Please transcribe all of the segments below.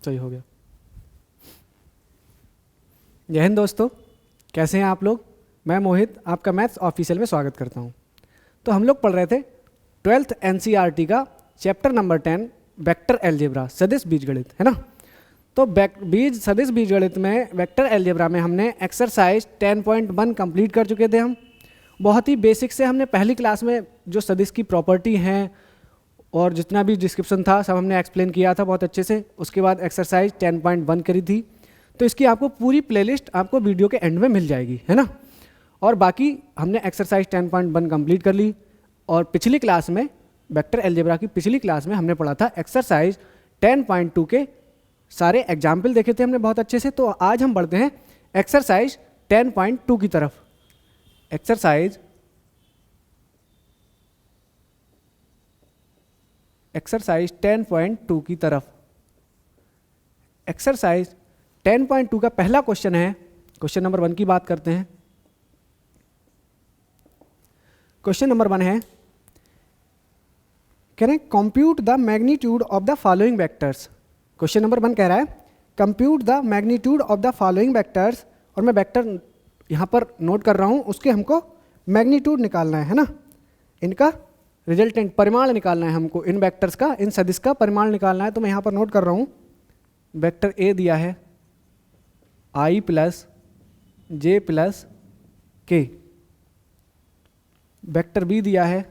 सही हो गया। जय हिंद दोस्तों, कैसे हैं आप लोग। मैं मोहित आपका मैथ्स ऑफिशियल में स्वागत करता हूं। तो हम लोग पढ़ रहे थे 12th NCERT का चैप्टर नंबर 10 वेक्टर अलजेब्रा, सदिश बीजगणित, है ना। तो सदिश बीजगणित में वेक्टर अलजेब्रा में हमने एक्सरसाइज 10.1 कंप्लीट कर चुके थे। हम बहुत ही बेसिक से हमने पहली क्लास में जो सदिश की प्रॉपर्टी हैं और जितना भी डिस्क्रिप्शन था सब हमने एक्सप्लेन किया था बहुत अच्छे से। उसके बाद एक्सरसाइज 10.1 करी थी। तो इसकी आपको पूरी प्लेलिस्ट आपको वीडियो के एंड में मिल जाएगी, है ना। और बाकी हमने एक्सरसाइज 10.1 कंप्लीट कर ली। और पिछली क्लास में वेक्टर अलजेब्रा की पिछली क्लास में हमने पढ़ा था एक्सरसाइज 10.2 के सारे एग्जाम्पल देखे थे हमने बहुत अच्छे से। तो आज हम बढ़ते हैं एक्सरसाइज 10.2 की तरफ। एक्सरसाइज 10.2 की तरफ। एक्सरसाइज 10.2 का पहला क्वेश्चन है, क्वेश्चन नंबर 1 की बात करते हैं। क्वेश्चन नंबर 1 है, कह रहे हैं compute the magnitude of the following vectors. Question number 1 कह रहा है compute the magnitude of the following vectors, और मैं वेक्टर यहाँ पर नोट कर रहा हूँ, उसके हमको मैग्नीट्यूड निकालना है ना। इनका रिजल्टेंट परिमाण निकालना है हमको, इन वेक्टर्स का, इन सदिश का परिमाण निकालना है। तो मैं यहाँ पर नोट कर रहा हूँ, वेक्टर ए दिया है i प्लस जे प्लस के, वेक्टर बी दिया है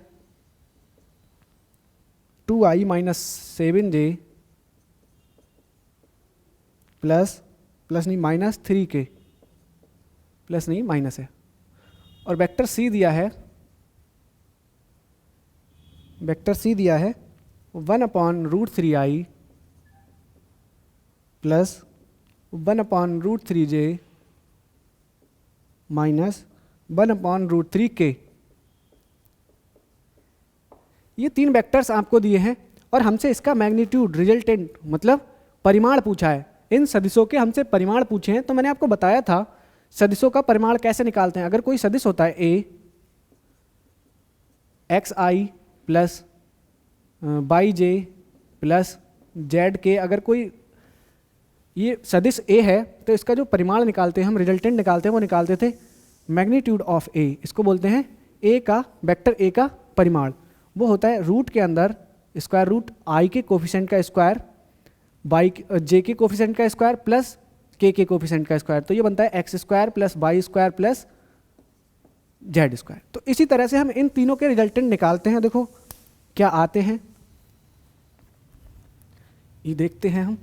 2i माइनस 7j प्लस नहीं माइनस 3k, प्लस नहीं माइनस है। और वेक्टर सी दिया है 1/√3i plus 1/√3j minus 1/√3k। ये 3 वेक्टर्स आपको दिए हैं और हमसे इसका मैग्नीट्यूड रिजल्टेंट मतलब परिमाण पूछा है। इन सदिशों के हमसे परिमाण पूछे हैं। तो मैंने आपको बताया था सदिशों का परिमाण कैसे निकालते हैं। अगर कोई सदिश होता है a xi plus yj plus zk, अगर कोई ये सदिश a है तो इसका जो परिमाण निकालते हैं हम, रिजल्टेंट निकालते हैं, वो निकालते थे मैग्नीट्यूड ऑफ a। इसको बोलते हैं a का, वेक्टर a का परिमाण। वो होता है रूट के अंदर स्क्वायर रूट i के कोफिशिएंट का स्क्वायर, j के कोफिशिएंट का स्क्वायर प्लस k के कोफिशिएंट का स्क्वायर। तो ये बनता है x square plus y square plus z square. तो इसी तरह से हम इन तीनों के रिजल्टेंट निकालते हैं। देखो क्या आते हैं, ये देखते हैं हम।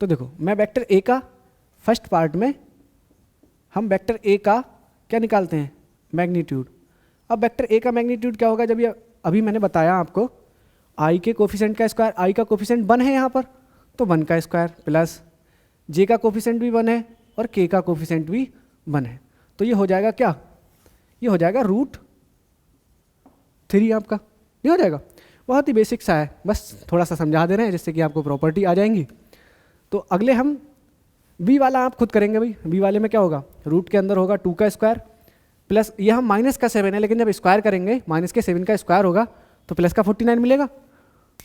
तो देखो मैं वेक्टर ए का फर्स्ट पार्ट में हम वेक्टर ए का क्या निकालते हैं, मैग्नीट्यूड। अब वेक्टर ए का मैग्नीट्यूड क्या होगा, जब ये अभी मैंने बताया आपको आई के कोफिशिएंट का स्क्वायर, आई का कोफिशिएंट 1 है यहाँ पर, तो 1 का स्क्वायर प्लस जे का कोफिशिएंट भी 1 है और के का कोफिशिएंट भी 1 है। तो ये हो जाएगा क्या, ये हो जाएगा √3 आपका। ये हो जाएगा, बहुत ही बेसिक सा है, बस थोड़ा सा समझा दे रहे हैं जिससे कि आपको प्रॉपर्टी आ जाएंगी। तो अगले हम बी वाला आप खुद करेंगे भाई। बी वाले में क्या होगा, रूट के अंदर होगा 2 का स्क्वायर प्लस, ये हम माइनस का 7 है, लेकिन जब स्क्वायर करेंगे माइनस के 7 का स्क्वायर होगा तो प्लस का 49 मिलेगा।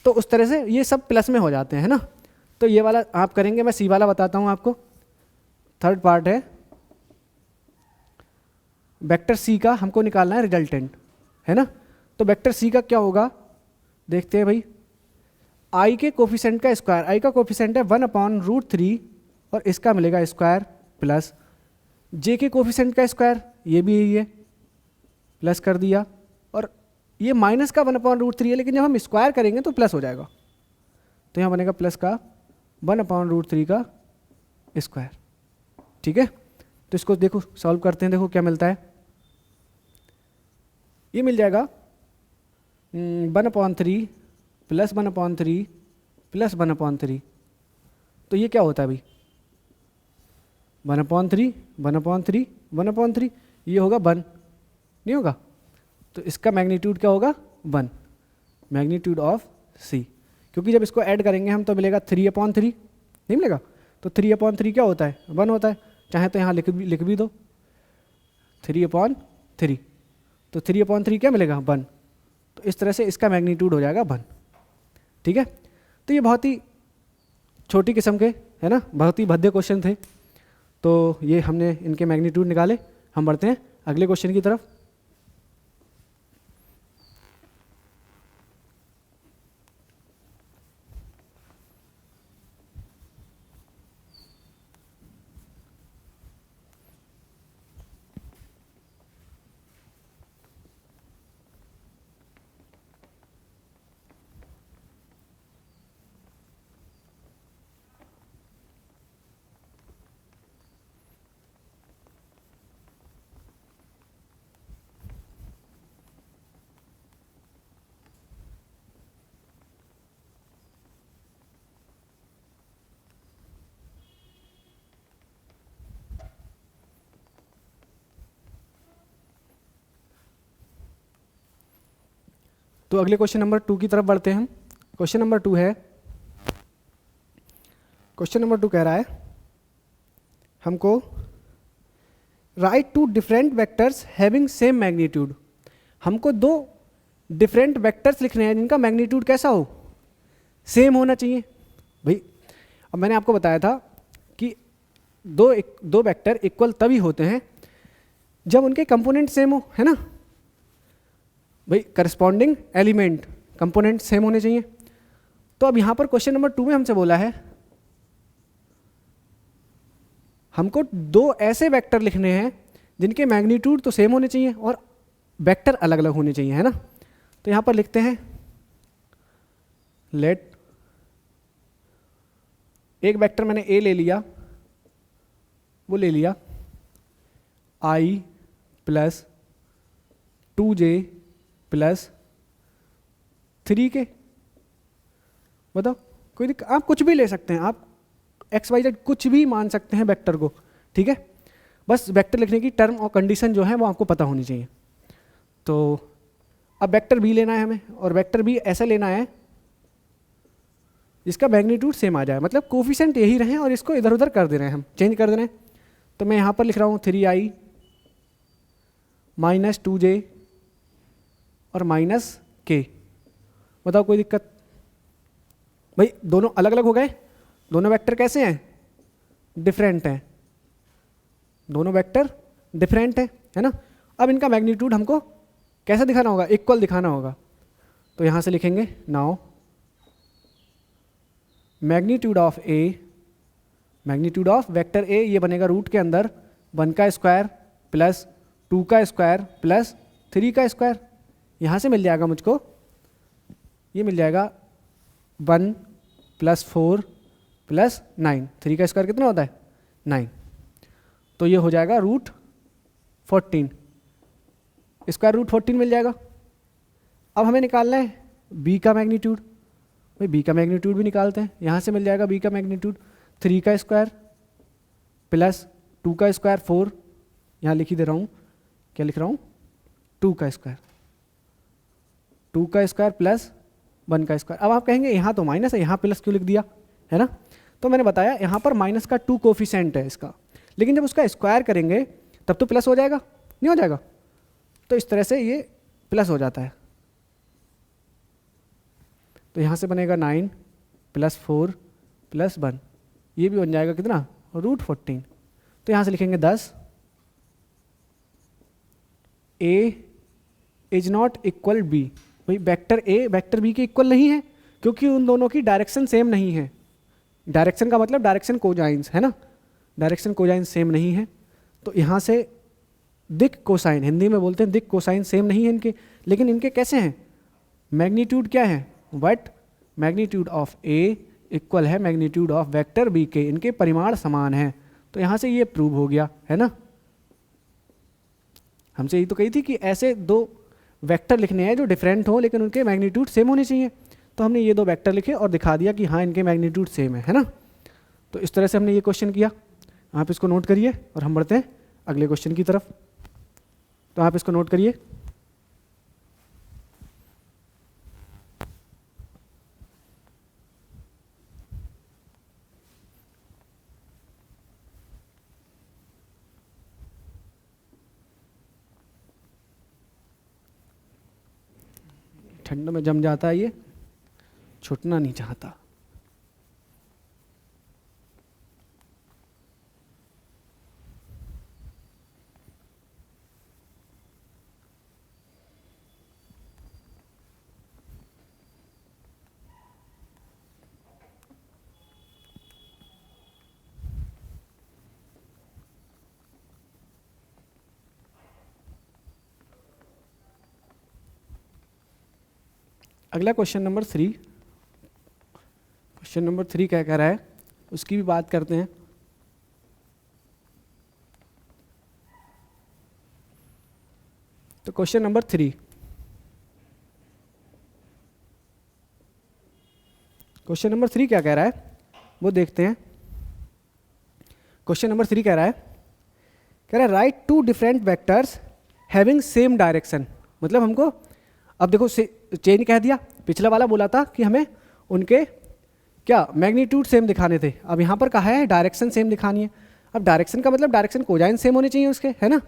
तो उस तरह से ये सब प्लस में हो जाते हैं ना। तो ये वाला आप करेंगे, मैं सी वाला बताता हूँ आपको। थर्ड पार्ट है वेक्टर सी का, हमको निकालना है रिजल्टेंट, है ना। तो वेक्टर सी का क्या होगा, देखते हैं भाई। आई के कोफिशिएंट का स्क्वायर, आई का कोफिशिएंट है 1/√3 और इसका मिलेगा स्क्वायर प्लस जे के कोफिशिएंट का स्क्वायर, ये भी यही है, प्लस कर दिया। और ये माइनस का 1/√3 है, लेकिन जब हम स्क्वायर करेंगे तो प्लस हो जाएगा। तो यहाँ बनेगा प्लस का 1/√3 का स्क्वायर, ठीक है। तो इसको देखो सॉल्व करते हैं, देखो क्या मिलता है। ये मिल जाएगा 1/3 प्लस 1/3 प्लस 1/3। तो ये क्या होता है भाई, 1/3 1/3 1/3, ये होगा 1, नहीं होगा। तो इसका मैग्नीट्यूड क्या होगा, 1, मैग्नीट्यूड ऑफ सी। क्योंकि जब इसको ऐड करेंगे हम तो मिलेगा 3/3, नहीं मिलेगा। तो 3/3 क्या होता है, 1 होता है। चाहे तो यहाँ लिख भी दो। 3/3, तो 3/3 क्या मिलेगा 1, तो इस तरह से इसका मैग्नीट्यूड हो जाएगा 1। ठीक है, तो ये बहुत ही छोटी किस्म के है ना, बहुत ही भद्दे क्वेश्चन थे, तो ये हमने इनके मैग्नीट्यूड निकाले। हम बढ़ते हैं अगले क्वेश्चन की तरफ। तो अगले क्वेश्चन नंबर 2 की तरफ बढ़ते हैं हम। क्वेश्चन नंबर 2 है, क्वेश्चन नंबर 2 कह रहा है हमको write two different vectors having same magnitude. हमको दो डिफरेंट वेक्टर्स लिखने हैं जिनका मैग्नीट्यूड कैसा हो, सेम होना चाहिए। भाई अब मैंने आपको बताया था कि दो वेक्टर इक्वल तभी होते हैं जब उनके कंपोनेंट सेम हो, है ना भाई, करस्पॉन्डिंग एलिमेंट कंपोनेंट सेम होने चाहिए। तो अब यहां पर क्वेश्चन नंबर 2 में हमसे बोला है हमको दो ऐसे वेक्टर लिखने हैं जिनके मैग्नीट्यूड तो सेम होने चाहिए और वेक्टर अलग अलग होने चाहिए, है ना। तो यहां पर लिखते हैं लेट, एक वेक्टर मैंने ए ले लिया, वो ले लिया i plus 2j plus 3k। बताओ कोई दिक्कत, आप कुछ भी ले सकते हैं, आप XYZ कुछ भी मान सकते हैं वेक्टर को, ठीक है। बस वेक्टर लिखने की टर्म और कंडीशन जो है वो आपको पता होनी चाहिए। तो अब वेक्टर बी लेना है हमें, और वेक्टर बी ऐसा लेना है जिसका मैग्नीट्यूड सेम आ जाए, मतलब कोफिशिएंट यही रहे और इसको इधर उधर कर दे रहे हैं, हम चेंज कर दे रहे हैं। तो मैं यहाँ पर लिख रहा हूँ 3i माइनस 2j और माइनस k। बताओ कोई दिक्कत, भाई दोनों अलग अलग हो गए, दोनों वेक्टर कैसे हैं, डिफरेंट हैं, दोनों वेक्टर डिफरेंट है ना। अब इनका मैग्नीट्यूड हमको कैसा दिखाना होगा, इक्वल दिखाना होगा। तो यहाँ से लिखेंगे now magnitude of A, magnitude of vector A, ये बनेगा रूट के अंदर 1 का स्क्वायर प्लस 2 का स्क्वायर प्लस 3 का स्क्वायर। यहाँ से मिल जाएगा मुझको, ये मिल जाएगा 1 प्लस 4 प्लस 9, 3 का स्क्वायर कितना होता है 9, तो ये हो जाएगा रूट 14, स्क्वायर रूट 14 मिल जाएगा। अब हमें निकालना है b का मैग्नीट्यूड, भाई b का मैग्नीट्यूड भी निकालते हैं। यहाँ से मिल जाएगा b का मैग्नीट्यूड 3 का स्क्वायर प्लस 2 का स्क्वायर 4, यहाँ लिख ही दे रहा हूँ, क्या लिख रहा हूँ 2 का स्क्वायर, 2 का स्क्वायर प्लस 1 का स्क्वायर। अब आप कहेंगे यहाँ तो माइनस है, यहाँ प्लस क्यों लिख दिया, है ना। तो मैंने बताया यहाँ पर माइनस का 2 कोफिशिएंट है इसका, लेकिन जब उसका स्क्वायर करेंगे तब तो प्लस हो जाएगा, नहीं हो जाएगा। तो इस तरह से ये प्लस हो जाता है। तो यहाँ से बनेगा 9 प्लस 4 प्लस 1, ये भी बन जाएगा कितना रूट 14। तो यहाँ से लिखेंगे 10, a is not equal b। भाई वेक्टर a वेक्टर b के इक्वल नहीं है क्योंकि उन दोनों की डायरेक्शन सेम नहीं है। डायरेक्शन का मतलब डायरेक्शन कोजाइंस, है ना, डायरेक्शन कोजाइंस सेम नहीं है। तो यहाँ से दिक कोसाइन, हिंदी में बोलते हैं दिक कोसाइन सेम नहीं है इनके, लेकिन इनके कैसे हैं, मैग्नीट्यूड क्या है, but magnitude of a equal है मैग्नीट्यूड ऑफ वेक्टर b के, इनके परिमाण समान हैं। तो यहाँ से ये प्रूव हो गया, है ना। हमसे यही तो कही थी कि ऐसे दो वेक्टर लिखने हैं जो डिफरेंट हो लेकिन उनके मैग्नीट्यूड सेम होने चाहिए। तो हमने ये दो वेक्टर लिखे और दिखा दिया कि हाँ इनके मैग्नीट्यूड सेम है ना। तो इस तरह से हमने ये क्वेश्चन किया, आप इसको नोट करिए और हम बढ़ते हैं अगले क्वेश्चन की तरफ। तो आप इसको नोट करिए। ठंड में जम जाता है, ये छूटना नहीं चाहता। अगला क्वेश्चन नंबर 3, क्वेश्चन नंबर 3 क्या कह रहा है उसकी भी बात करते हैं। तो क्वेश्चन नंबर 3, क्वेश्चन नंबर 3 क्या कह रहा है वो देखते हैं। क्वेश्चन नंबर 3 कह रहा है write two different vectors having same direction. मतलब हमको अब देखो चेन कह दिया, पिछला वाला बोला था कि हमें उनके क्या मैग्नीट्यूड सेम दिखाने थे, अब यहाँ पर कहा है डायरेक्शन सेम दिखानी है। अब डायरेक्शन का मतलब डायरेक्शन कोसाइन सेम होने चाहिए उसके, है ना,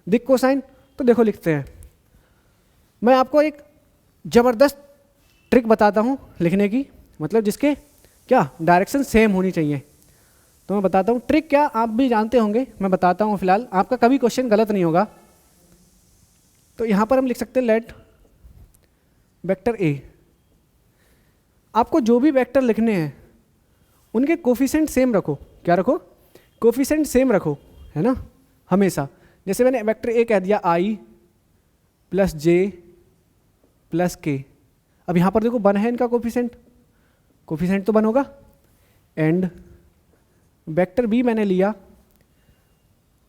दिक कोसाइन। तो देखो लिखते हैं, मैं आपको एक ज़बरदस्त ट्रिक बताता हूँ लिखने की, मतलब जिसके क्या डायरेक्शन सेम होनी चाहिए। तो मैं बताता हूँ ट्रिक, क्या आप भी जानते होंगे, मैं बताता हूँ फिलहाल, आपका कभी क्वेश्चन गलत नहीं होगा। तो यहाँ पर हम लिख सकते हैं लेट वेक्टर ए, आपको जो भी वेक्टर लिखने हैं उनके कोफिशिएंट सेम रखो। क्या रखो? कोफिशिएंट सेम रखो, है ना, हमेशा। जैसे मैंने वेक्टर ए कह दिया आई प्लस जे प्लस के, अब यहाँ पर देखो 1 है इनका कोफिशिएंट, कोफिशिएंट तो 1 होगा। एंड वेक्टर बी मैंने लिया,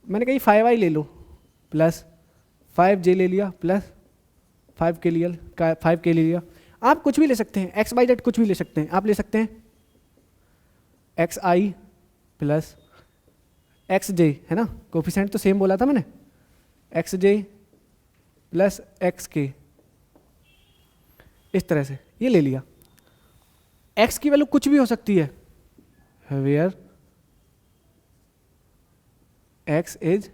मैंने कही 5i ले लो प्लस 5j ले लिया प्लस 5k ले लिया। आप कुछ भी ले सकते हैं, एक्स बाई जेड कुछ भी ले सकते हैं। आप ले सकते हैं एक्स आई प्लस एक्स जे, है ना, कोफिशिएंट तो सेम बोला था मैंने, एक्स जे प्लस एक्स के, इस तरह से ये ले लिया। एक्स की वैल्यू कुछ भी हो सकती है, where x is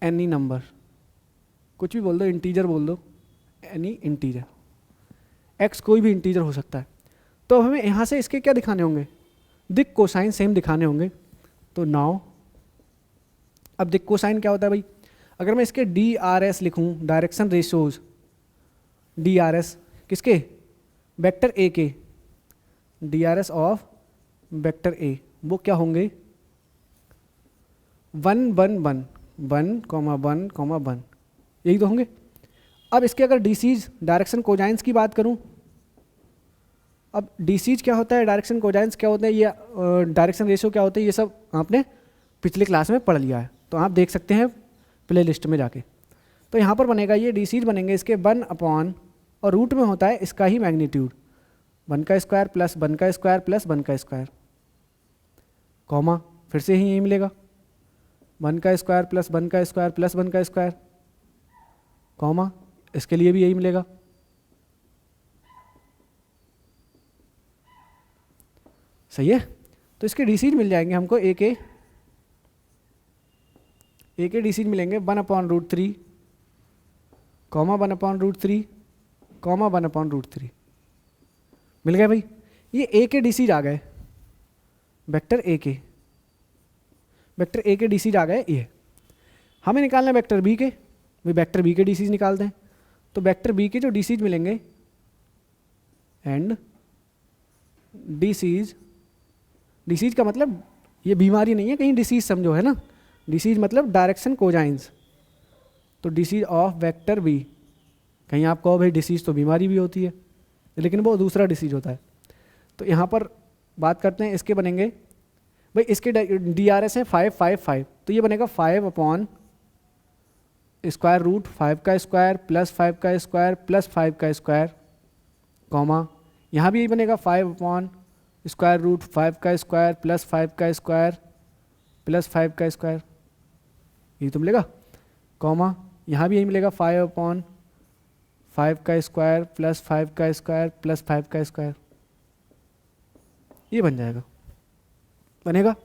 any number, कुछ भी बोल दो, इंटीजर बोल दो, एनी इंटीजर, एक्स कोई भी इंटीजर हो सकता है। तो हमें यहाँ से इसके क्या दिखाने होंगे, दिक कोसाइन सेम दिखाने होंगे। तो नाउ अब दिक कोसाइन क्या होता है भाई, अगर मैं इसके डी आर एस लिखूँ, direction ratios, D R S किसके, वेक्टर ए के, D R S of vector A, वो क्या होंगे 1 1 1 1 1 1, यही तो होंगे। अब इसके अगर डीसीज डायरेक्शन कोजाइंस की बात करूं, अब डीसीज क्या होता है, डायरेक्शन कोजाइंस क्या होते हैं, ये डायरेक्शन रेशियो क्या होते हैं, ये सब आपने पिछले क्लास में पढ़ लिया है, तो आप देख सकते हैं प्ले लिस्ट में जाके। तो यहाँ पर बनेगा ये डीसीज बनेंगे इसके 1 अपॉन, और रूट में होता है इसका ही मैग्नीट्यूड, 1 का स्क्वायर प्लस 1 का स्क्वायर प्लस 1 का स्क्वायर, कॉमा फिर से ही यही मिलेगा 1 का स्क्वायर प्लस 1 का स्क्वायर प्लस 1 का स्क्वायर, कॉमा इसके लिए भी यही मिलेगा। सही है, तो इसके डीसीज मिल जाएंगे हमको, ए के डीसीज मिलेंगे 1/√3, कॉमा 1/√3, कॉमा 1/√3, मिल गए भाई। ये ए के डीसीज आ गए, वेक्टर ए के, वेक्टर ए के डीसीज आ गए ये। हमें निकालना है वेक्टर बी के, भाई वेक्टर बी के डीसीज निकालते हैं। तो वेक्टर बी के जो डीसीज मिलेंगे, एंड डीसीज, डीसीज का मतलब ये बीमारी नहीं है कहीं डिसीज समझो, है ना, डिसीज मतलब डायरेक्शन कोजाइंस। तो डिसीज ऑफ वेक्टर बी, कहीं आप कहो भाई डिसीज तो बीमारी भी होती है, लेकिन वो दूसरा डिसीज होता है। तो यहाँ पर बात करते हैं, इसके बनेंगे भाई, इसके डी आर एस है 5 5 5, तो ये बनेगा 5 अपॉन स्क्वायर रूट 5 का स्क्वायर प्लस 5 का स्क्वायर प्लस 5 का स्क्वायर, कॉमा यहाँ भी यही बनेगा 5 अपॉन स्क्वायर रूट 5 का स्क्वायर प्लस 5 का स्क्वायर प्लस 5 का स्क्वायर, ये तो मिलेगा, कॉमा यहाँ भी यही मिलेगा 5 अपॉन 5 का स्क्वायर प्लस 5 का स्क्वायर प्लस 5 का स्क्वायर, ये बन जाएगा, बनेगा।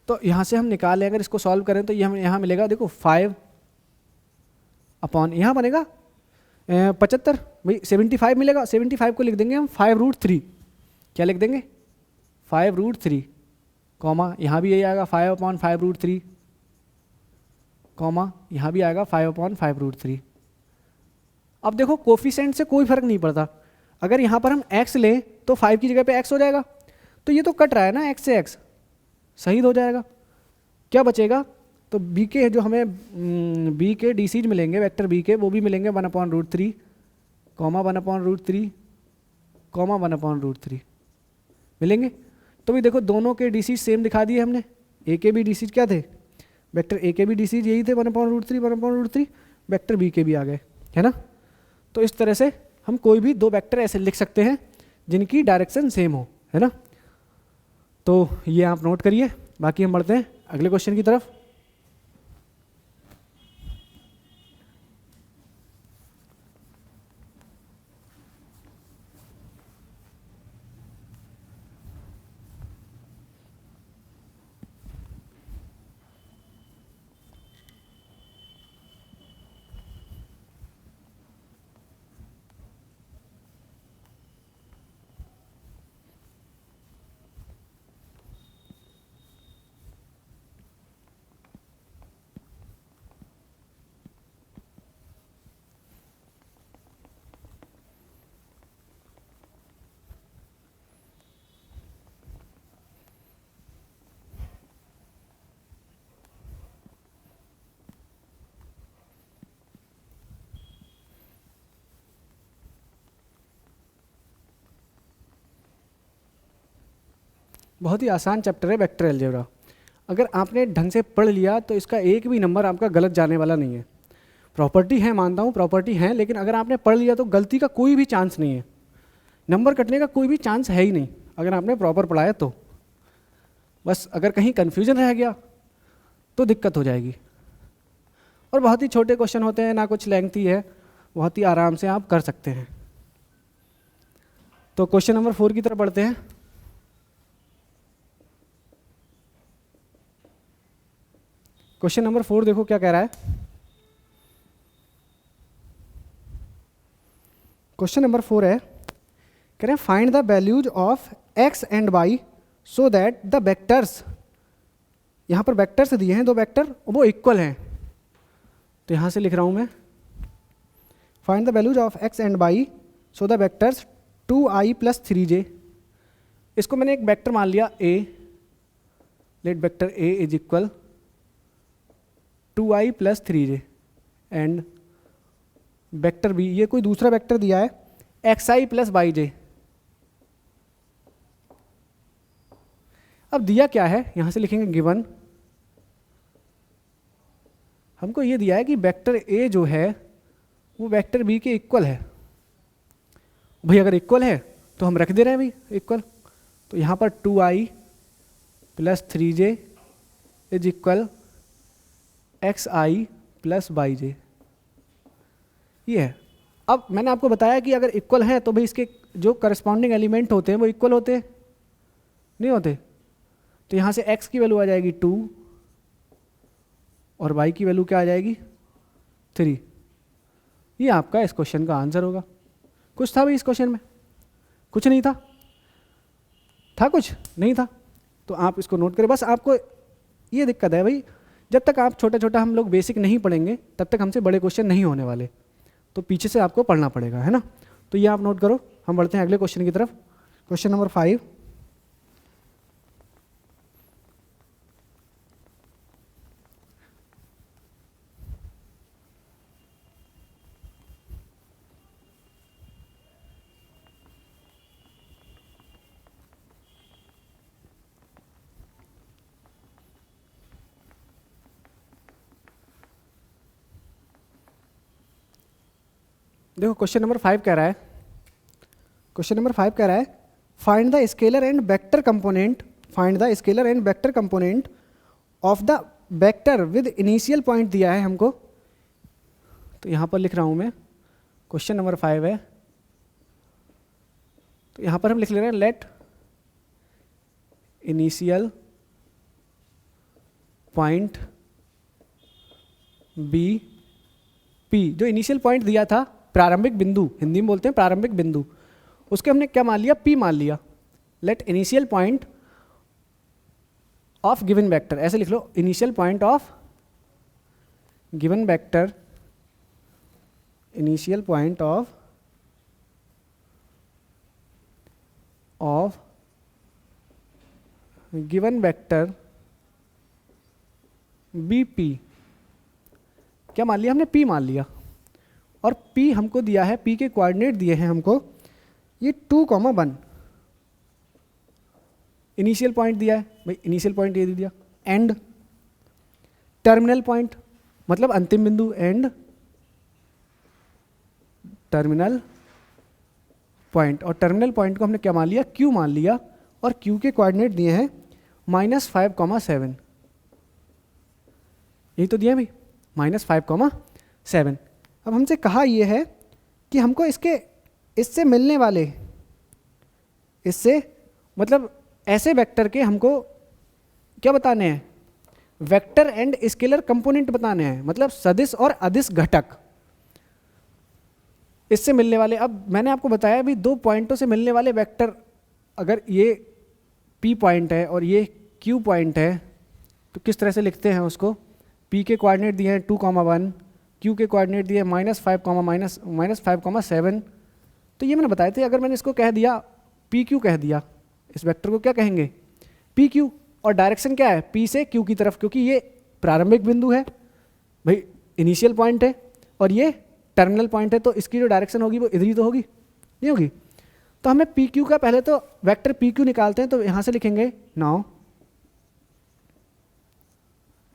तो यहाँ से हम निकाल लें, अगर इसको सॉल्व करें तो ये हमें यहाँ मिलेगा, देखो 5 अपॉन यहाँ बनेगा 75, भाई 75 मिलेगा, 75 को लिख देंगे हम 5√3। क्या लिख देंगे? 5√3, कॉमा यहाँ भी यही आएगा 5/5√3, कॉमा यहाँ भी आएगा 5/5√3। अब देखो कोफिशिएंट से कोई फर्क नहीं पड़ता, अगर यहाँ पर हम x लें तो 5 की जगह पे x हो जाएगा, तो ये तो कट रहा है ना x से x, सही हो जाएगा। क्या बचेगा? तो b के जो हमें b के डीसीज मिलेंगे, वेक्टर b के, वो भी मिलेंगे 1/√3, कॉमा 1/√3, कॉमा 1/√3 मिलेंगे। तो भी देखो दोनों के डीसीज सेम दिखा दिए हमने। a के भी डीसीज क्या थे? वेक्टर a के भी डीसीज यही थे 1/√3 1/√3, वेक्टर b के भी आ गए, है ना। तो इस तरह से हम कोई भी दो वेक्टर ऐसे लिख सकते हैं जिनकी डायरेक्शन सेम हो, है ना। तो ये आप नोट करिए, बाकी हम बढ़ते हैं अगले क्वेश्चन की तरफ। बहुत ही आसान चैप्टर है वेक्टर अलजेब्रा। अगर आपने ढंग से पढ़ लिया तो इसका एक भी नंबर आपका गलत जाने वाला नहीं है। प्रॉपर्टी है, मानता हूँ प्रॉपर्टी है, लेकिन अगर आपने पढ़ लिया तो गलती का कोई भी चांस नहीं है, नंबर कटने का कोई भी चांस है ही नहीं अगर आपने प्रॉपर पढ़ाया तो। बस अगर कहीं कन्फ्यूजन रह गया तो दिक्कत हो जाएगी। और बहुत ही छोटे क्वेश्चन होते हैं, ना कुछ लेंथी है, बहुत ही आराम से आप कर सकते हैं। तो क्वेश्चन नंबर 4 की तरफ बढ़ते हैं। क्वेश्चन नंबर 4 देखो क्या कह रहा है। क्वेश्चन नंबर 4 है, कह रहे हैं find the values of x and y so that the vectors, यहाँ पर वेक्टर्स दिए हैं दो वेक्टर, वो इक्वल हैं। तो यहाँ से लिख रहा हूँ मैं, find the values of x and y so the vectors 2i + 3j। इसको मैंने एक वेक्टर मान लिया a, let vector a is equal 2i + 3j and vector b, ये कोई दूसरा वेक्टर दिया है xi + yj। अब दिया क्या है, यहाँ से लिखेंगे गिवन, हमको ये दिया है कि वेक्टर a जो है वो वेक्टर b के इक्वल है। भाई अगर इक्वल है तो हम रख दे रहे हैं भाई इक्वल, तो यहाँ पर 2i + 3j is equal xi + yj, ये है। अब मैंने आपको बताया कि अगर इक्वल है तो भाई इसके जो करस्पॉन्डिंग एलिमेंट होते हैं वो इक्वल होते हैं, नहीं होते। तो यहाँ से x की वैल्यू आ जाएगी 2 और y की वैल्यू क्या आ जाएगी 3। ये आपका इस क्वेश्चन का आंसर होगा। कुछ था भाई इस क्वेश्चन में? कुछ नहीं था, था कुछ नहीं था। तो आप इसको नोट करें। बस आपको ये दिक्कत है भाई, जब तक आप छोटा छोटा हम लोग बेसिक नहीं पढ़ेंगे तब तक हमसे बड़े क्वेश्चन नहीं होने वाले, तो पीछे से आपको पढ़ना पड़ेगा, है ना। तो ये आप नोट करो। हम बढ़ते हैं अगले क्वेश्चन की तरफ। क्वेश्चन नंबर 5, देखो क्वेश्चन नंबर 5 कह रहा है, क्वेश्चन नंबर 5 कह रहा है find the scalar and vector component, find the scalar and vector component of the vector with initial point दिया है हमको। तो यहाँ पर लिख रहा हूँ मैं, क्वेश्चन नंबर 5 है, तो यहाँ पर हम लिख ले रहे हैं let initial point b p. जो इनिशियल पॉइंट दिया था प्रारंभिक बिंदु, हिंदी में बोलते हैं प्रारंभिक बिंदु, उसके हमने क्या मान लिया, P मान लिया। Let initial point of given vector, ऐसे लिख लो, initial point of given vector, initial point of given vector BP, क्या मान लिया हमने, P मान लिया। और P हमको दिया है, P के कोऑर्डिनेट दिए हैं हमको ये 2,1, इनिशियल पॉइंट दिया है भाई, इनिशियल पॉइंट ये दे दिया, एंड टर्मिनल पॉइंट मतलब अंतिम बिंदु, एंड टर्मिनल पॉइंट, और टर्मिनल पॉइंट को हमने क्या मान लिया, Q मान लिया, और Q के कोऑर्डिनेट दिए हैं -5,7, यही तो दिया है भाई, -5,7। अब हमसे कहा यह है कि हमको इससे मिलने वाले, इससे मतलब ऐसे वेक्टर के हमको क्या बताने हैं, वेक्टर एंड स्केलर कंपोनेंट बताने हैं, मतलब सदिश और अदिश घटक, इससे मिलने वाले। अब मैंने आपको बताया भी 2 पॉइंटों से मिलने वाले वेक्टर, अगर ये P पॉइंट है और ये Q पॉइंट है तो किस तरह से लिखते हैं उसको, P के कोऑर्डिनेट दिए हैं 2,1, Q के कोऑर्डिनेट दिए -5,7, तो ये मैंने बताए थे। अगर मैंने इसको कह दिया PQ कह दिया, इस वेक्टर को क्या कहेंगे, PQ, और डायरेक्शन क्या है, P से Q की तरफ, क्योंकि ये प्रारंभिक बिंदु है भाई, इनिशियल पॉइंट है, और ये टर्मिनल पॉइंट है, तो इसकी जो डायरेक्शन होगी वो इधर ही तो होगी, नहीं होगी। तो हमें PQ का पहले तो वेक्टर PQ निकालते हैं, तो यहाँ से लिखेंगे now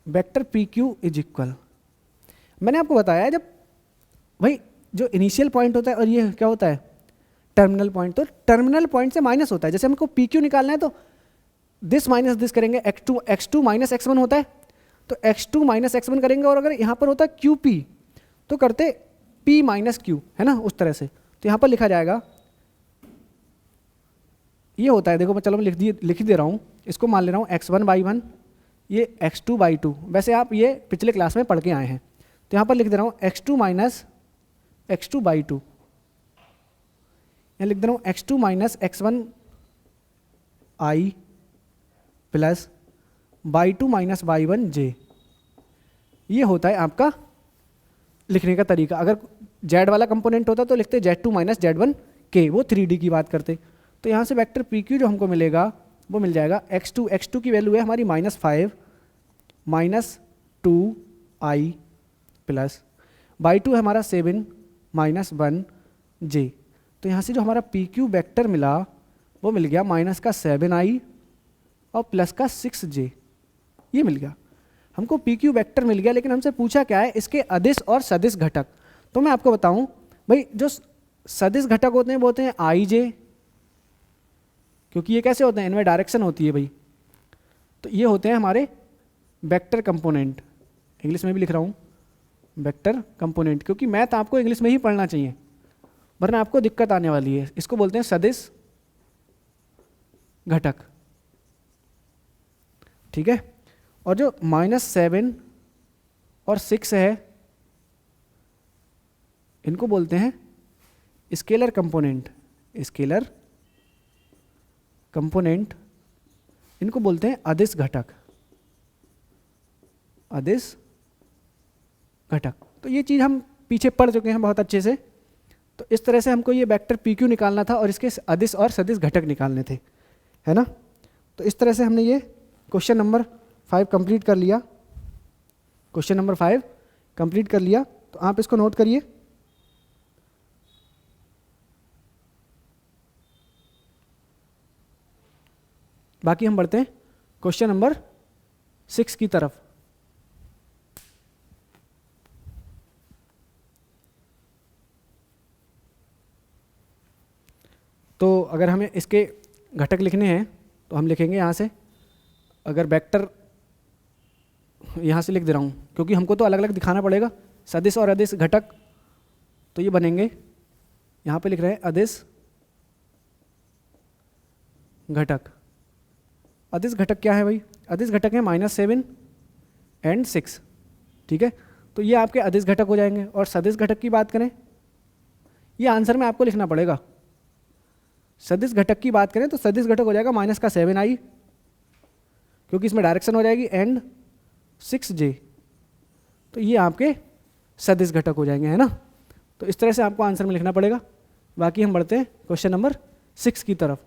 vector PQ is equal, मैंने आपको बताया जब भाई जो इनिशियल पॉइंट होता है और ये क्या होता है टर्मिनल पॉइंट, तो टर्मिनल पॉइंट से माइनस होता है। जैसे हमको PQ निकालना है तो दिस माइनस दिस करेंगे, x2 माइनस x1 होता है, तो x2 माइनस x1 करेंगे, और अगर यहाँ पर होता है QP तो करते P माइनस Q, है ना, उस तरह से। तो यहाँ पर लिखा जाएगा, ये होता है, देखो चलो मैं लिख दे रहा हूँ, इसको मान ले रहा हूँ x1/1, ये x2/2, वैसे आप ये पिछले क्लास में पढ़ के आए हैं, तो यहाँ पर लिख दे रहा हूँ x2 माइनस x2/2, यहाँ लिख दे रहा हूँ x2 minus x1i plus y2 minus y1j, ये होता है आपका लिखने का तरीका। अगर z वाला कंपोनेंट होता तो लिखते z2 माइनस z1k, वो 3D की बात करते। तो यहाँ से वेक्टर PQ जो हमको मिलेगा वो मिल जाएगा x2 की वैल्यू है हमारी -5 -2i प्लस y2 है हमारा 7 -1j। तो यहाँ से जो हमारा PQ वेक्टर मिला वो मिल गया -7i और प्लस का 6j, ये मिल गया हमको PQ वेक्टर मिल गया। लेकिन हमसे पूछा क्या है, इसके अदिश और सदिश घटक। तो मैं आपको बताऊं भाई, जो सदिश घटक होते हैं वो होते हैं ij, क्योंकि ये कैसे होते हैं, इनमें डायरेक्शन होती है भाई। तो ये होते हैं हमारे वेक्टर कंपोनेंट, इंग्लिश में भी लिख रहा हूँ वेक्टर कंपोनेंट, क्योंकि मैथ आपको इंग्लिश में ही पढ़ना चाहिए वरना आपको दिक्कत आने वाली है। इसको बोलते हैं सदिश घटक, ठीक है। और जो -7 और 6 है इनको बोलते हैं स्केलर कंपोनेंट, स्केलर कंपोनेंट, इनको बोलते हैं अदिश घटक, अदिश घटक। तो ये चीज़ हम पीछे पढ़ चुके हैं बहुत अच्छे से। तो इस तरह से हमको ये वेक्टर PQ निकालना था और इसके अदिश और सदिश घटक निकालने थे, है ना। तो इस तरह से हमने ये क्वेश्चन नंबर 5 कंप्लीट कर लिया, क्वेश्चन नंबर 5 कंप्लीट कर लिया। तो आप इसको नोट करिए। बाकी हम बढ़ते हैं क्वेश्चन नंबर 6 की तरफ। तो अगर हमें इसके घटक लिखने हैं तो हम लिखेंगे यहाँ से, अगर वेक्टर यहाँ से लिख दे रहा हूँ क्योंकि हमको तो अलग अलग दिखाना पड़ेगा सदिश और अदिश घटक। तो ये बनेंगे, यहाँ पे लिख रहे हैं अदिश घटक। अदिश घटक क्या है भाई, अदिश घटक है -7 और 6, ठीक है। तो ये आपके अदिश घटक हो जाएंगे। और सदिश घटक की बात करें ये आंसर में आपको लिखना पड़ेगा। सदिश घटक की बात करें तो सदिश घटक हो जाएगा -7i, क्योंकि इसमें डायरेक्शन हो जाएगी एंड 6j, तो ये आपके सदिश घटक हो जाएंगे, है ना। तो इस तरह से आपको आंसर में लिखना पड़ेगा। बाकी हम बढ़ते हैं क्वेश्चन नंबर 6 की तरफ।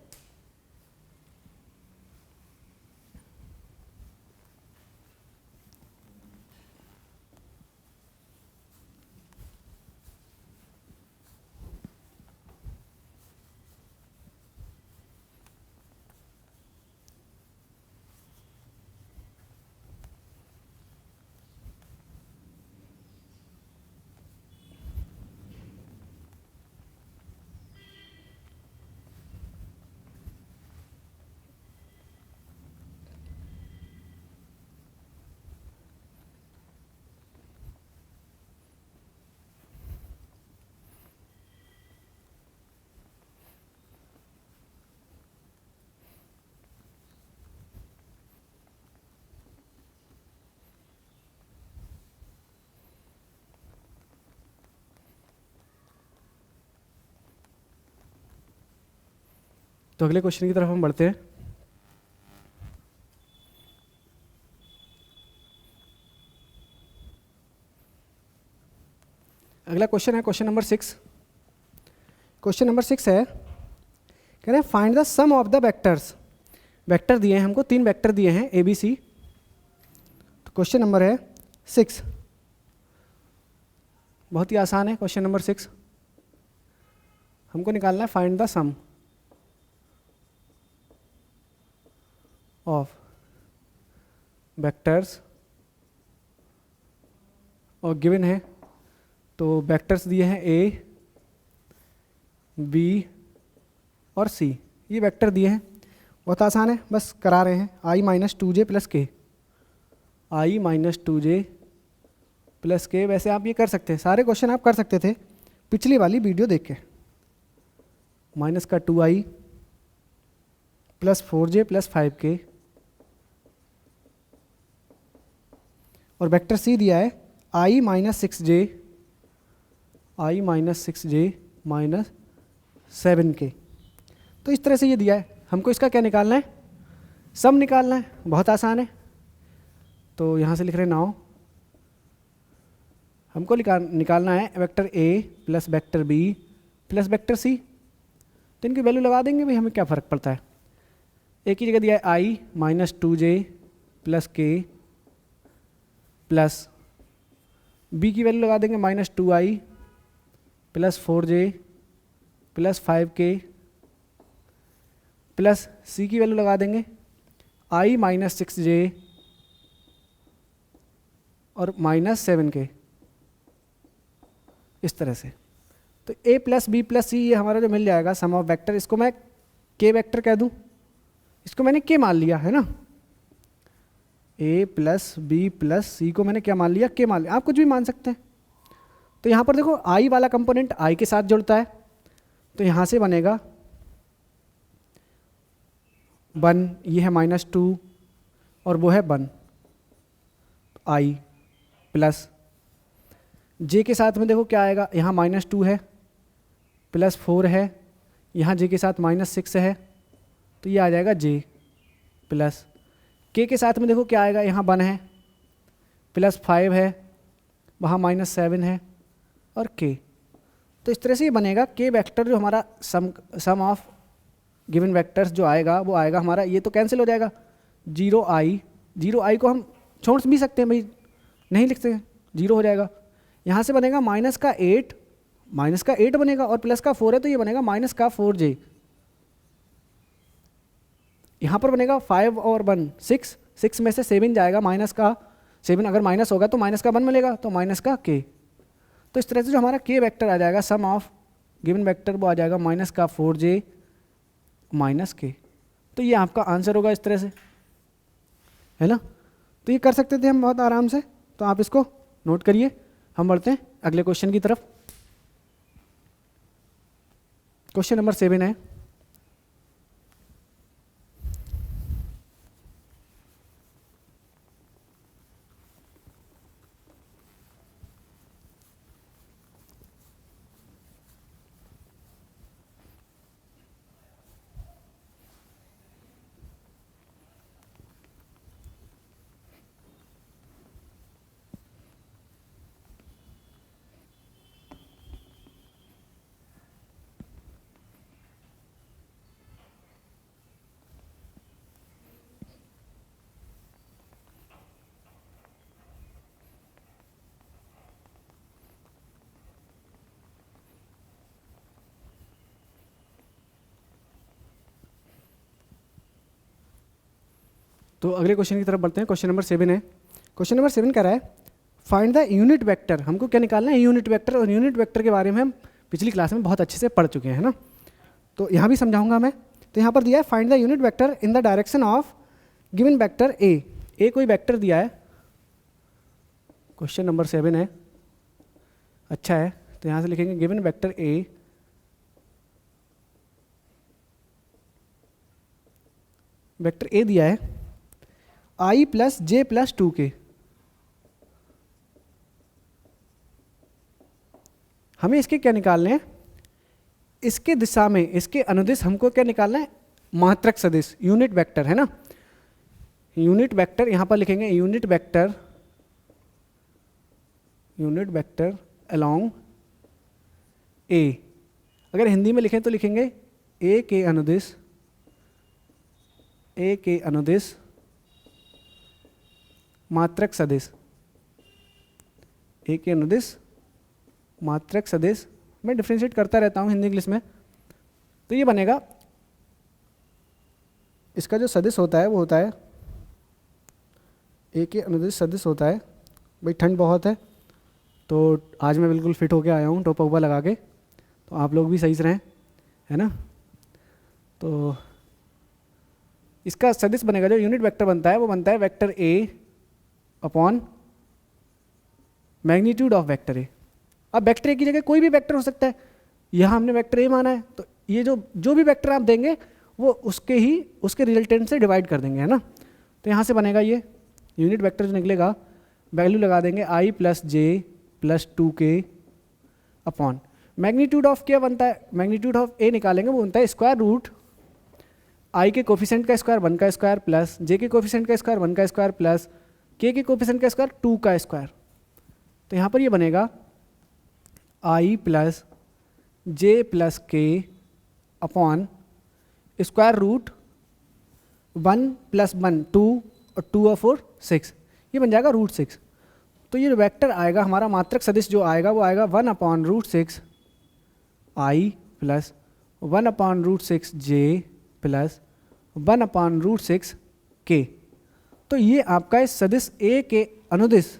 तो अगले क्वेश्चन की तरफ हम बढ़ते हैं। अगला क्वेश्चन है क्वेश्चन नंबर 6। क्वेश्चन नंबर 6 है, कह रहे हैं find the sum of the vectors. Vector दिए हैं हमको, 3 वेक्टर दिए हैं ए बी सी। तो क्वेश्चन नंबर है 6, बहुत ही आसान है क्वेश्चन नंबर 6। हमको निकालना है find the sum of vectors, और गिवन है तो वेक्टर्स दिए हैं ए बी और सी, ये वेक्टर दिए हैं। बहुत आसान है, बस करा रहे हैं। i-2j प्लस के, i-2j प्लस के। वैसे आप ये कर सकते हैं, सारे क्वेश्चन आप कर सकते थे पिछली वाली वीडियो देख के। -2i plus 4j plus 5k, और वेक्टर सी दिया है i-6j माइनस 7k। तो इस तरह से ये दिया है, हमको इसका क्या निकालना है, सम निकालना है। बहुत आसान है, तो यहाँ से लिख रहे हैं नाउ हमको निकालना है vector a plus vector b plus vector c. तो इनकी वैल्यू लगा देंगे, भाई हमें क्या फ़र्क पड़ता है। एक ही जगह दिया है i-2j प्लस के प्लस बी की वैल्यू लगा देंगे -2i plus 4j plus 5k plus सी की वैल्यू लगा देंगे i-6j और -7k, इस तरह से। तो a प्लस बी प्लस सी ये हमारा जो मिल जाएगा सम ऑफ वेक्टर, इसको मैं k वेक्टर कह दूं, इसको मैंने k मान लिया है ना। a प्लस बी प्लस सी को मैंने क्या मान लिया, k मान लिया। आप कुछ भी मान सकते हैं। तो यहाँ पर देखो i वाला कंपोनेंट i के साथ जुड़ता है, तो यहाँ से बनेगा 1, ये है -2 और वो है 1, i प्लस j के साथ में देखो क्या आएगा, यहाँ -2 है प्लस 4 है, यहाँ j के साथ -6 है, तो ये आ जाएगा j प्लस k के साथ में देखो क्या आएगा, यहाँ 1 है प्लस 5 है, वहाँ -7 है और k। तो इस तरह से ये बनेगा k वेक्टर जो हमारा सम ऑफ गिवन वेक्टर्स जो आएगा वो आएगा हमारा, ये तो कैंसिल हो जाएगा 0i को हम छोड़ भी सकते हैं भाई, नहीं लिखते हैं, 0 हो जाएगा। यहाँ से बनेगा -8 बनेगा और प्लस का 4 है तो ये बनेगा -4j। यहाँ पर बनेगा 5 और 1 6 में से 7 जाएगा, -7 अगर माइनस होगा तो -1 मिलेगा, तो -k। तो इस तरह से जो हमारा k वेक्टर आ जाएगा सम ऑफ गिवन वेक्टर वो आ जाएगा -4j -k। तो ये आपका आंसर होगा इस तरह से, है ना। तो ये कर सकते थे हम बहुत आराम से, तो आप इसको नोट करिए। हम बढ़ते हैं अगले क्वेश्चन की तरफ। क्वेश्चन नंबर 7 है, तो अगले क्वेश्चन की तरफ बढ़ते हैं। क्वेश्चन नंबर 7 है। क्वेश्चन नंबर 7 कह रहा है फाइंड द यूनिट वेक्टर। हमको क्या निकालना है? Unit vector. और यूनिट वेक्टर के बारे में हम पिछली क्लास में बहुत अच्छे से पढ़ चुके हैं ना, तो यहाँ भी समझाऊंगा मैं। तो यहाँ पर दिया है find the unit vector in the direction of given vector A कोई वेक्टर दिया है। क्वेश्चन नंबर 7 है, अच्छा है। तो यहाँ से लिखेंगे गिवन वेक्टर ए दिया है i plus J plus 2k। हमें इसके क्या निकालने हैं? इसके दिशा में इसके अनुदिश हमको क्या निकालना है? मात्रक सदिश, यूनिट वेक्टर है ना। यूनिट वेक्टर यहाँ पर लिखेंगे यूनिट वेक्टर अलोंग ए। अगर हिंदी में लिखें तो लिखेंगे ए के अनुदिश मात्रक सदिश। ए के अनुदिश मात्रक सदिश। मैं डिफ्रेंशिएट करता रहता हूँ हिंदी इंग्लिश में। तो ये बनेगा, इसका जो सदिश होता है वो होता है ए के अनुदिश सदिश होता है। भाई ठंड बहुत है तो आज मैं बिल्कुल फिट होके आया हूँ टोपा उपा लगा के, तो आप लोग भी सही से रहें, है ना। तो इसका सदिश बनेगा, जो यूनिट वेक्टर बनता है वो बनता है vector A upon magnitude of vector A. अब वेक्टर ए की जगह कोई भी वेक्टर हो सकता है, यहाँ हमने वेक्टर ए माना है तो ये जो भी वेक्टर आप देंगे वो उसके रिजल्टेंट से डिवाइड कर देंगे, है ना। तो यहाँ से बनेगा ये यूनिट वेक्टर जो निकलेगा, वैल्यू लगा देंगे i plus J plus 2k upon magnitude of क्या बनता है? मैग्नीट्यूड ऑफ ए निकालेंगे, वो बनता है स्क्वायर रूट i के कोफिशिएंट का स्क्वायर 1 का स्क्वायर प्लस j के कोफिशिएंट का स्क्वायर 1 का स्क्वायर प्लस k के कोफिशिएंट का स्क्वायर 2 का स्क्वायर। तो यहाँ पर ये बनेगा i प्लस जे प्लस के अपॉन स्क्वायर रूट 1 प्लस 1 2 और 2 और 4 6, ये बन जाएगा √6। तो ये वेक्टर आएगा हमारा मात्रक सदिश जो आएगा वो आएगा 1 upon √6 i plus 1 upon √6 j plus 1 upon √6 k। तो ये आपका इस सदिश a के अनुदिश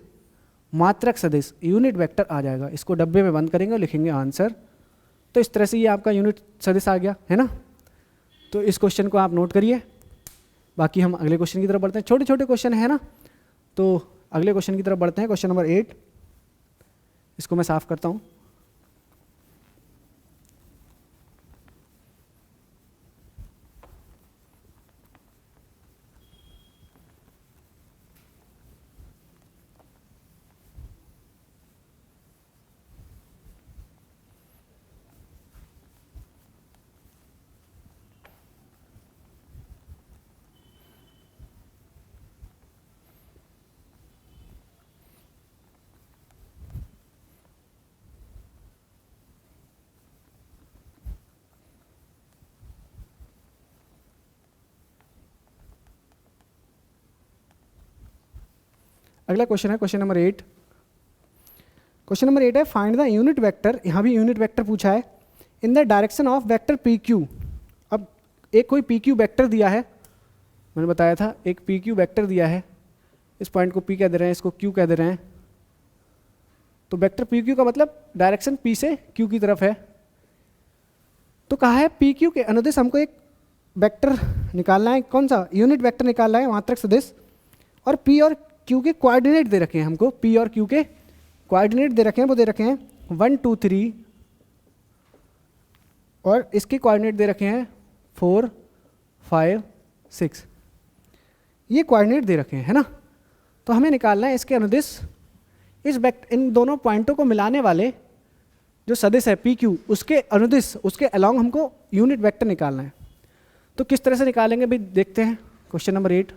मात्रक सदिश यूनिट वेक्टर आ जाएगा। इसको डब्बे में बंद करेंगे और लिखेंगे आंसर। तो इस तरह से ये आपका यूनिट सदिश आ गया, है ना। तो इस क्वेश्चन को आप नोट करिए। बाकी हम अगले क्वेश्चन की तरफ बढ़ते हैं। छोटे छोटे क्वेश्चन है ना, तो अगले क्वेश्चन की तरफ बढ़ते हैं। क्वेश्चन नंबर 8, इसको मैं साफ करता हूँ। अगला क्वेश्चन है क्वेश्चन नंबर 8। क्वेश्चन नंबर 8 है फाइंड द यूनिट वेक्टर। यहाँ भी यूनिट वेक्टर पूछा है in the direction of vector P Q. अब एक कोई पी क्यू वेक्टर दिया है, मैंने बताया था एक पी क्यू वेक्टर दिया है। इस पॉइंट को पी कह दे रहे हैं, इसको क्यू कह दे रहे हैं। तो वेक्टर पी क्यू का मतलब डायरेक्शन पी से क्यू की तरफ है। तो कहा है पी क्यू के अनुदिश हमको एक वेक्टर निकालना है। कौन सा? यूनिट वेक्टर निकालना है मात्रक सदिश। और पी और क्यू के कोऑर्डिनेट दे रखे हैं हमको। पी और क्यू के कोऑर्डिनेट दे रखे हैं, वो दे रखे हैं 1 2 3 और इसके कोऑर्डिनेट दे रखे हैं 4 5 6। ये कोऑर्डिनेट दे रखे हैं, है ना। तो हमें निकालना है इसके अनुदिश इन दोनों पॉइंटों को मिलाने वाले जो सदिश है पी क्यू, उसके अनुदिश उसके अलोंग हमको यूनिट वेक्टर निकालना है। तो किस तरह से निकालेंगे भाई देखते हैं। क्वेश्चन नंबर 8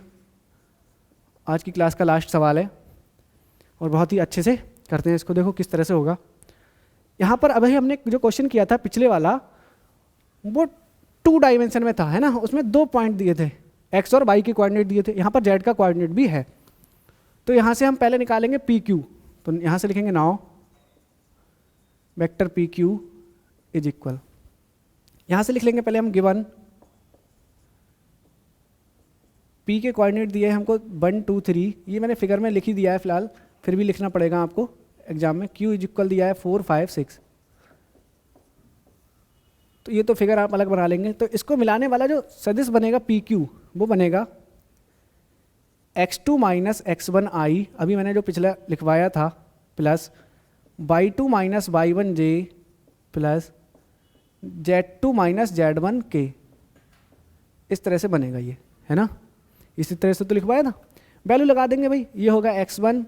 आज की क्लास का लास्ट सवाल है और बहुत ही अच्छे से करते हैं इसको। देखो किस तरह से होगा। यहाँ पर अभी हमने जो क्वेश्चन किया था पिछले वाला वो 2 डायमेंशन में था, है ना। उसमें 2 पॉइंट दिए थे, एक्स और वाई के कोऑर्डिनेट दिए थे। यहाँ पर जेड का कोऑर्डिनेट भी है। तो यहाँ से हम पहले निकालेंगे पी क्यू। तो यहाँ से लिखेंगे now vector P Q is equal, यहाँ से लिख लेंगे पहले हम गिवन पी के कोऑर्डिनेट दिए हैं हमको 1 2 3, ये मैंने फिगर में लिख ही दिया है फिलहाल, फिर भी लिखना पड़ेगा आपको एग्जाम में। क्यू इज इक्वल दिया है 4 5 6, तो ये तो फिगर आप अलग बना लेंगे। तो इसको मिलाने वाला जो सदिश बनेगा पी क्यू, वो बनेगा x2 माइनस x1 i, अभी मैंने जो पिछला लिखवाया था, plus y2 minus y1 j plus z2 minus z1 k। इस तरह से बनेगा ये, है ना, इसी तरह से तो लिखवाया था। वैल्यू लगा देंगे भाई, ये होगा x1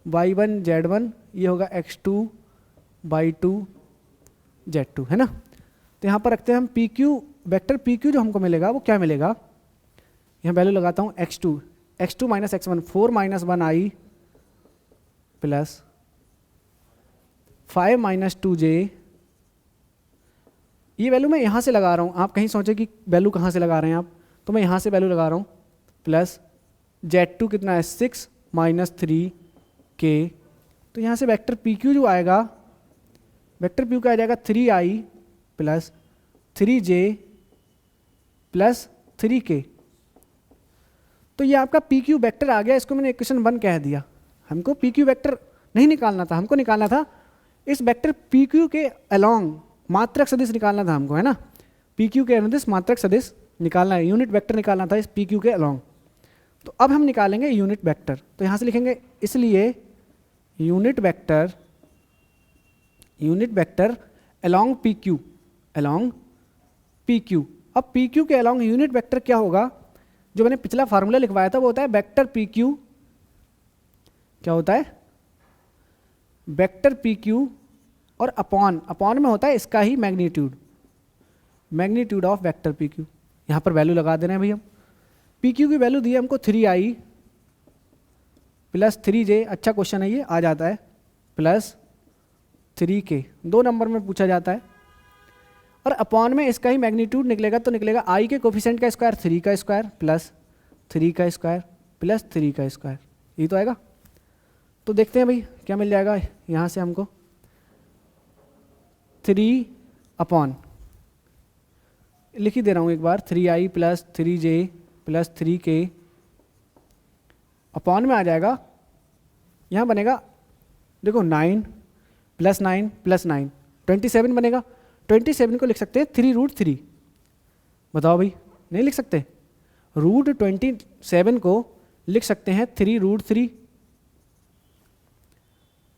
y1 z1, ये होगा x2 y2 z2, है ना। तो यहाँ पर रखते हैं हम P Q, vector P Q जो हमको मिलेगा वो क्या मिलेगा, यहाँ वैल्यू लगाता हूँ x2 minus x1 4 minus 1 i plus 5 minus 2 j। ये वैल्यू मैं यहाँ से लगा रहा हूँ, आप कहीं सोचे कि वैल्यू कहाँ से लगा रहे हैं आप, तो मैं यहाँ से वैल्यू लगा रहा हूँ। प्लस z2 कितना है 6 माइनस 3 k। तो यहाँ से वेक्टर पी क्यू जो आएगा, वेक्टर पी क्यू आ जाएगा 3i plus 3j plus 3k। तो ये आपका पी क्यू वैक्टर आ गया, इसको मैंने इक्वेशन 1 कह दिया। हमको पी क्यू वैक्टर नहीं निकालना था, हमको निकालना था इस वेक्टर पी क्यू के अलोंग मात्रक सदिश निकालना था हमको, है ना। पी क्यू के अनुदिश मात्रक सदिश निकालना है, यूनिट वेक्टर निकालना था इस पी क्यू के अलोंग। तो अब हम निकालेंगे यूनिट वेक्टर, तो यहाँ से लिखेंगे इसलिए unit vector along P Q, along P Q. अब पी क्यू के अलोंग यूनिट वेक्टर क्या होगा, जो मैंने पिछला फार्मूला लिखवाया था वो होता है वेक्टर पी क्यू, क्या होता है वेक्टर पी क्यू और अपॉन में होता है इसका ही magnitude of vector P Q. यहाँ पर वैल्यू लगा देना है भाई, हम पी क्यू की वैल्यू दी है हमको 3i प्लस 3j, अच्छा क्वेश्चन है ये, आ जाता है प्लस 3k, 2 नंबर में पूछा जाता है। और अपॉन में इसका ही मैग्नीट्यूड निकलेगा, तो निकलेगा i के कोफिशिएंट का स्क्वायर 3 का स्क्वायर प्लस 3 का स्क्वायर प्लस 3 का स्क्वायर, ये तो आएगा। तो देखते हैं भाई क्या मिल जाएगा यहाँ से हमको, 3 अपॉन लिख ही दे रहा हूँ एक बार, 3i plus 3j plus 3k upon में आ जाएगा, यहाँ बनेगा देखो 9 प्लस 9 प्लस 9 27 बनेगा। 27 को लिख सकते हैं 3√3, बताओ भाई, नहीं लिख सकते, √27 को लिख सकते हैं 3√3।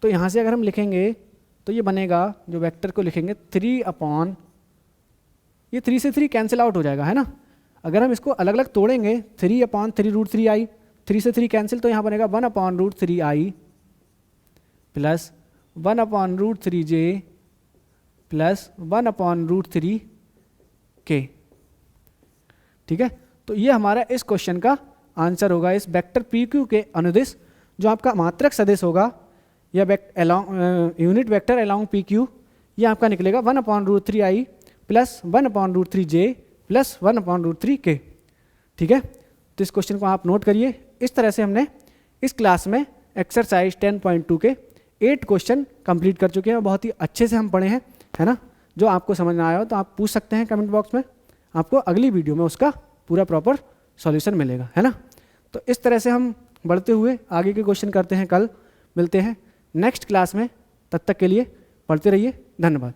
तो यहाँ से अगर हम लिखेंगे तो ये बनेगा, जो वेक्टर को लिखेंगे 3 अपॉन, ये 3 से 3 कैंसिल आउट हो जाएगा, है ना। अगर हम इसको अलग अलग तोड़ेंगे 3 अपॉन 3√3i, 3 से 3 कैंसिल, तो यहाँ बनेगा 1 upon √3i plus 1 upon √3j plus 1 upon √3k। ठीक है, तो ये हमारा इस क्वेश्चन का आंसर होगा, इस वेक्टर पी क्यू के अनुदिश जो आपका मात्रक सदिश होगा या unit vector along P Q, ये आपका निकलेगा 1 upon √3i plus 1 upon √3j plus 1 upon √3k। ठीक है, तो इस क्वेश्चन को आप नोट करिए। इस तरह से हमने इस क्लास में एक्सरसाइज 10.2 के 8 क्वेश्चन कंप्लीट कर चुके हैं, बहुत ही अच्छे से हम पढ़े हैं, है ना। जो आपको समझ ना आया हो तो आप पूछ सकते हैं कमेंट बॉक्स में, आपको अगली वीडियो में उसका पूरा प्रॉपर सॉल्यूशन मिलेगा, है ना। तो इस तरह से हम बढ़ते हुए आगे के क्वेश्चन करते हैं, कल मिलते हैं नेक्स्ट क्लास में, तब तक के लिए पढ़ते रहिए, धन्यवाद।